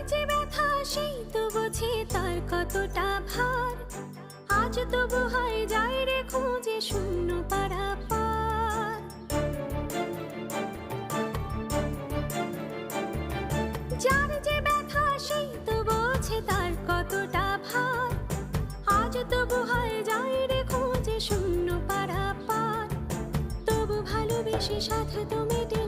যে ব্যথা সেই তো বোঝে তার কতটা ভার, আজ তবু হয় যায় রে খুঁজে শূন্য পারাপার। যার যে ব্যথা সেই তো বোঝে তার কতটা ভার, আজ তবু হয় যায় রে খুঁজে শূন্য পারাপার। তবু ভালোবেসে সাথে তো মেটে